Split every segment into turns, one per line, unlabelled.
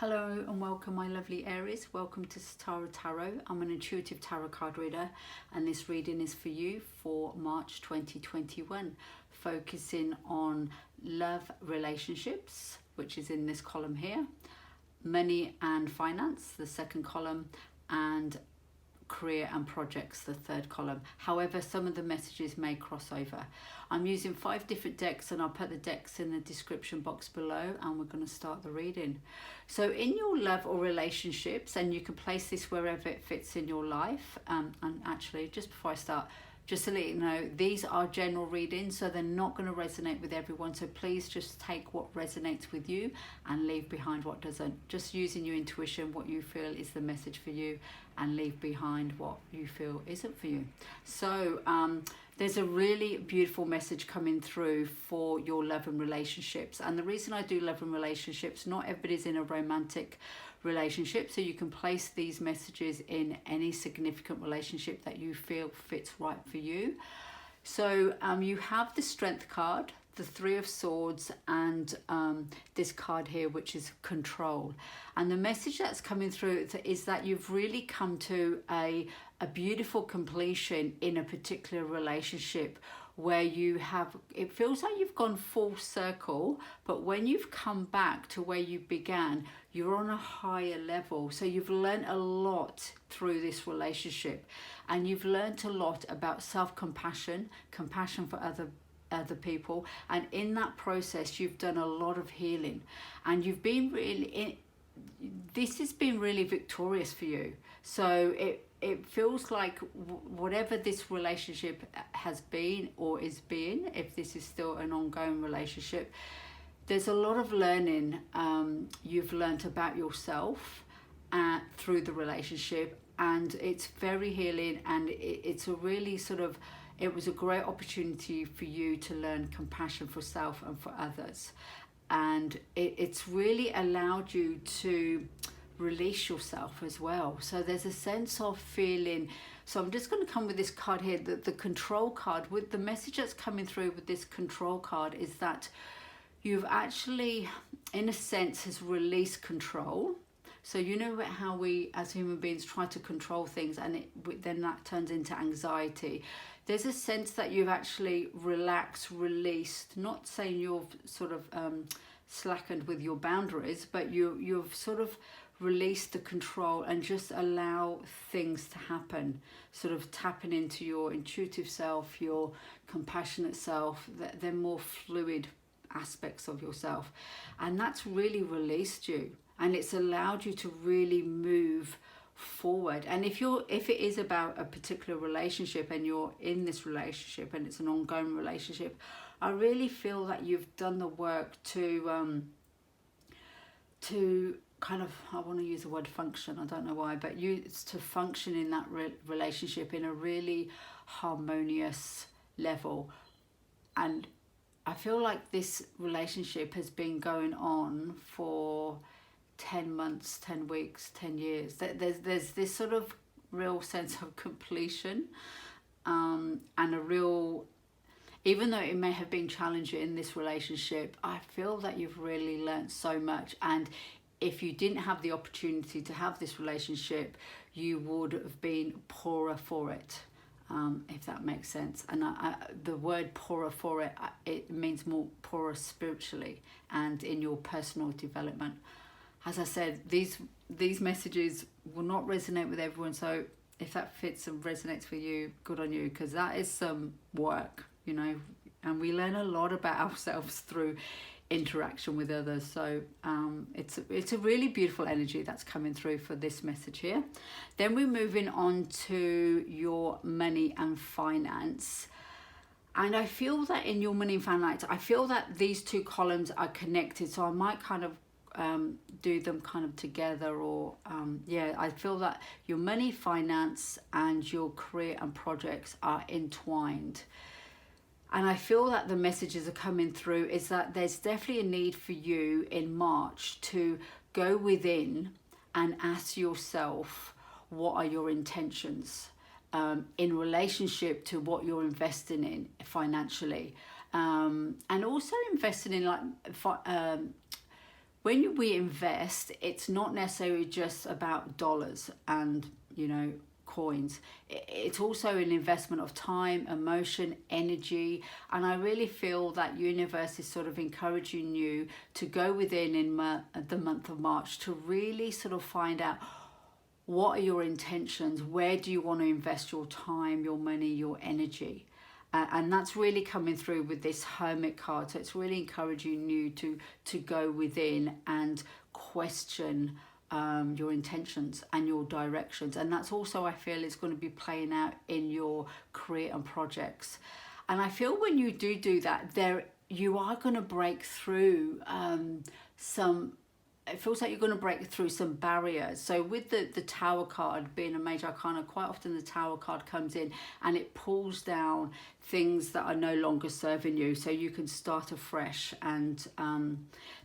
Hello and welcome, my lovely Aries. Welcome to Satara Tarot. I'm an intuitive tarot card reader, and this reading is for you for March 2021, focusing on love, relationships, which is in this column here, money and finance, the second column, and career and projects, the third column. However, some of the messages may cross over. I'm using 5 different decks, and I'll put the decks in the description box below, and we're going to start the reading. So in your love or relationships, and you can place this wherever it fits in your life, and actually just before I start, just to let you know, these are general readings, so they're not going to resonate with everyone. So please just take what resonates with you and leave behind what doesn't. Just using your intuition, what you feel is the message for you, and leave behind what you feel isn't for you. So there's a really beautiful message coming through for your love and relationships. And the reason I do love and relationships, not everybody's in a romantic relationship, so you can place these messages in any significant relationship that you feel fits right for you. So you have the Strength card, the Three of Swords, and this card here, which is Control. And the message that's coming through is that you've really come to a beautiful completion in a particular relationship, where you have, it feels like you've gone full circle, but when you've come back to where you began, you're on a higher level. So you've learned a lot through this relationship, and you've learned a lot about self-compassion, compassion for other people, and in that process you've done a lot of healing, and you've been this has been really victorious for you. So it feels like whatever this relationship has been or is being, if this is still an ongoing relationship, there's a lot of learning you've learned about yourself through the relationship, and it's very healing, and it's a really it was a great opportunity for you to learn compassion for self and for others, and it's really allowed you to release yourself as well. So there's a sense of feeling. So I'm just going to come with this card here, the Control card. With the message that's coming through with this Control card is that you've actually, in a sense, has released control. So you know how we as human beings try to control things, and then that turns into anxiety. There's a sense that you've actually relaxed, released, not saying you've slackened with your boundaries, but you've release the control and just allow things to happen, tapping into your intuitive self, your compassionate self, they're more fluid aspects of yourself, and that's really released you, and it's allowed you to really move forward. And if it is about a particular relationship, and you're in this relationship and it's an ongoing relationship, I really feel that you've done the work to I want to use the word function, I don't know why, but to function in that relationship in a really harmonious level. And I feel like this relationship has been going on for 10 months, 10 weeks, 10 years. There's this real sense of completion, and a real, even though it may have been challenging in this relationship, I feel that you've really learned so much. And if you didn't have the opportunity to have this relationship, you would have been poorer for it, if that makes sense. And the word poorer for it, it means more poorer spiritually and in your personal development. As I said, these messages will not resonate with everyone, so if that fits and resonates with you, good on you, because that is some work, and we learn a lot about ourselves through interaction with others. So it's a really beautiful energy that's coming through for this message here. Then we're moving on to your money and finance. And I feel that in your money and finance, I feel that these two columns are connected, so I might do them together, or I feel that your money, finance, and your career and projects are entwined. And I feel that the messages are coming through is that there's definitely a need for you in March to go within and ask yourself, what are your intentions in relationship to what you're investing in financially, and also investing in when we invest, it's not necessarily just about dollars and, you know, coins. It's also an investment of time, emotion, energy, and I really feel that universe is sort of encouraging you to go within in the month of March to really sort of find out what are your intentions, where do you want to invest your time, your money, your energy. And that's really coming through with this Hermit card. So it's really encouraging you to go within and question your intentions and your directions. And that's also, I feel, is going to be playing out in your career and projects. And I feel when you do that, you are going to break through it feels like you're going to break through some barriers. So with the Tower card being a major arcana, quite often the Tower card comes in and it pulls down things that are no longer serving you, so you can start afresh. And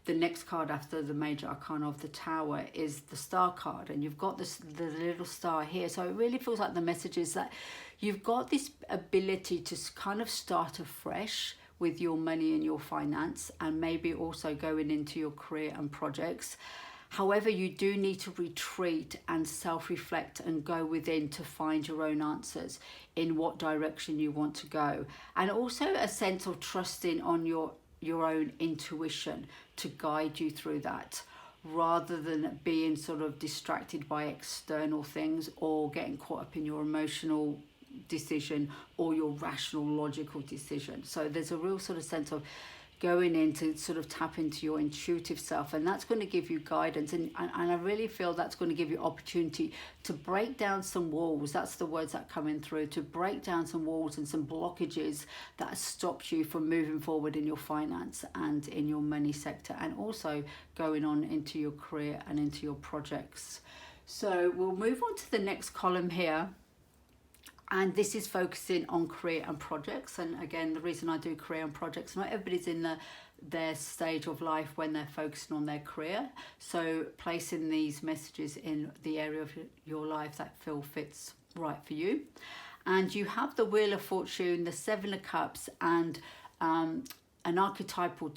the next card after the major arcana of the Tower is the Star card, and you've got the little star here. So it really feels like the message is that you've got this ability to kind of start afresh with your money and your finance, and maybe also going into your career and projects. However, you do need to retreat and self-reflect and go within to find your own answers in what direction you want to go. And also a sense of trusting on your own intuition to guide you through that, rather than being sort of distracted by external things or getting caught up in your emotional decision or your rational logical decision. So there's a real sort of sense of going in to sort of tap into your intuitive self, and that's going to give you guidance, and I really feel that's going to give you opportunity to break down some walls. That's the words that coming through, to break down some walls and some blockages that stopped you from moving forward in your finance and in your money sector, and also going on into your career and into your projects. So we'll move on to the next column here. And this is focusing on career and projects. And again, the reason I do career and projects, not everybody's in their stage of life when they're focusing on their career. So placing these messages in the area of your life that feel fits right for you. And you have the Wheel of Fortune, the Seven of Cups, and an archetypal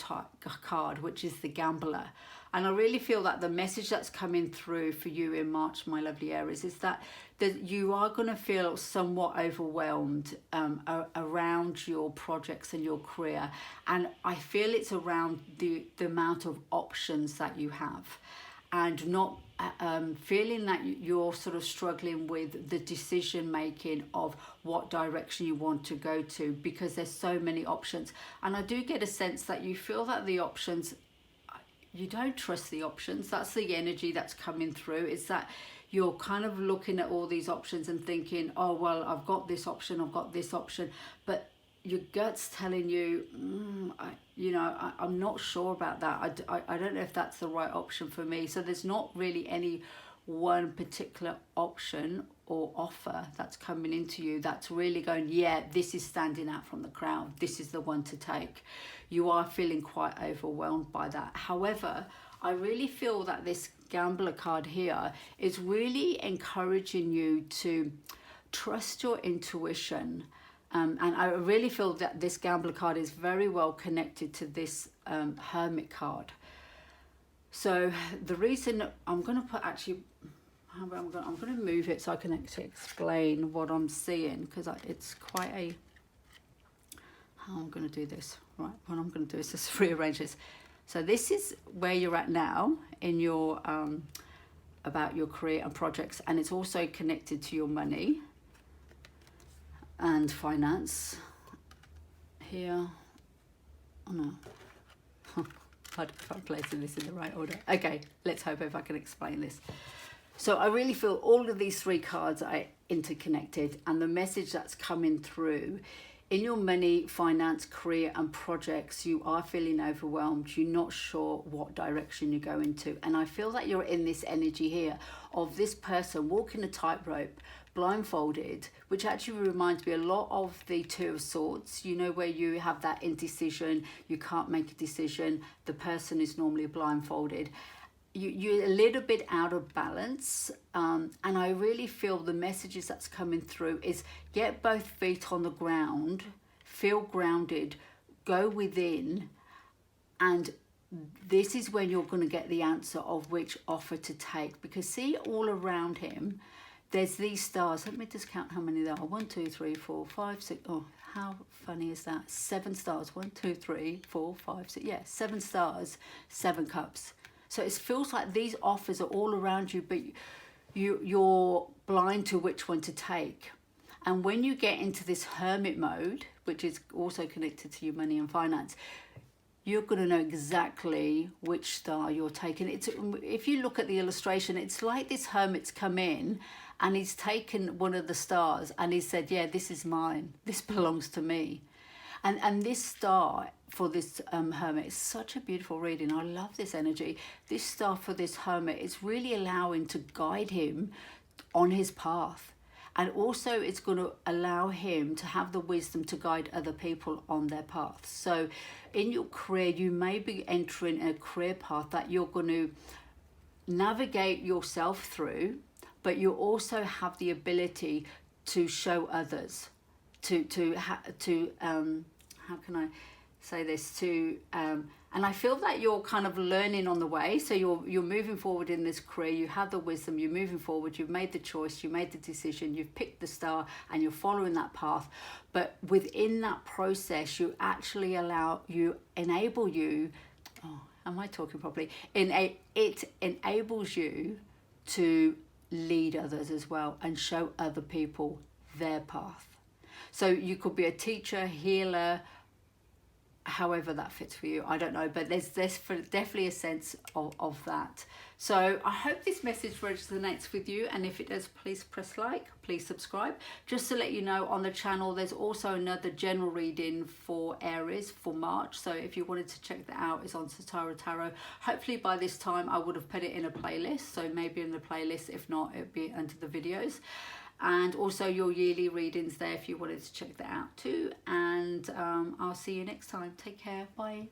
card, which is the Gambler. And I really feel that the message that's coming through for you in March, my lovely Aries, is that you are going to feel somewhat overwhelmed around your projects and your career. And I feel it's around the amount of options that you have, and not feeling that you're sort of struggling with the decision making of what direction you want to go to, because there's so many options. And I do get a sense that you feel that the options, you don't trust the options. That's the energy that's coming through, is that you're kind of looking at all these options and thinking, oh, well, I've got this option, I've got this option, but your gut's telling you, I'm not sure about that. I don't know if that's the right option for me. So there's not really any one particular option or offer that's coming into you that's really going, yeah, this is standing out from the crowd, this is the one to take. You are feeling quite overwhelmed by that. However, I really feel that this Gambler card here is really encouraging you to trust your intuition. And I really feel that this Gambler card is very well connected to this Hermit card. So the reason I'm going to put, actually, I'm going to move it so I can actually explain what I'm seeing, because it's quite a, how I'm going to do this. Right, what I'm going to do is just rearrange this. So this is where you're at now in your, about your career and projects, and it's also connected to your money and finance here. Oh no, I don't know if I'm placing this in the right order. Okay, let's hope if I can explain this. So I really feel all of these three cards are interconnected, and the message that's coming through in your money, finance, career and projects, you are feeling overwhelmed. You're not sure what direction you're going to. And I feel that you're in this energy here of this person walking a tightrope, blindfolded, which actually reminds me a lot of the Two of Swords, you know, where you have that indecision, you can't make a decision, the person is normally blindfolded. You're a little bit out of balance, and I really feel the messages that's coming through is get both feet on the ground, feel grounded, go within, and this is when you're going to get the answer of which offer to take. Because see, all around him, there's these stars. Let me just count how many there are. 1, 2, 3, 4, 5, 6. Oh, how funny is that? 7 stars. 1, 2, 3, 4, 5, 6. Yeah, 7 stars, 7 cups. So it feels like these offers are all around you, but you're blind to which one to take. And when you get into this hermit mode, which is also connected to your money and finance, you're going to know exactly which star you're taking. If you look at the illustration, it's like this hermit's come in and he's taken one of the stars and he said, yeah, this is mine. This belongs to me. And this star for this hermit is such a beautiful reading. I love this energy. This star for this hermit is really allowing to guide him on his path. And also it's going to allow him to have the wisdom to guide other people on their paths. So in your career, you may be entering a career path that you're going to navigate yourself through, but you also have the ability to show others, how can I say this, and I feel that you're kind of learning on the way. So you're moving forward in this career, you have the wisdom, you're moving forward, you've made the choice, you made the decision, you've picked the star and you're following that path. But within that process, you actually enable you, oh, am I talking properly? It enables you to lead others as well and show other people their path. So you could be a teacher, healer, however that fits for you, I don't know, but there's definitely a sense of that. So I hope this message resonates with you, and if it does, please press like, please subscribe. Just to let you know, on the channel there's also another general reading for Aries for March, so if you wanted to check that out, it's on Satara Tarot. Hopefully by this time I would have put it in a playlist, so maybe in the playlist, if not it'll be under the videos. And also your yearly readings there if you wanted to check that out too. And I'll see you next time. Take care. Bye.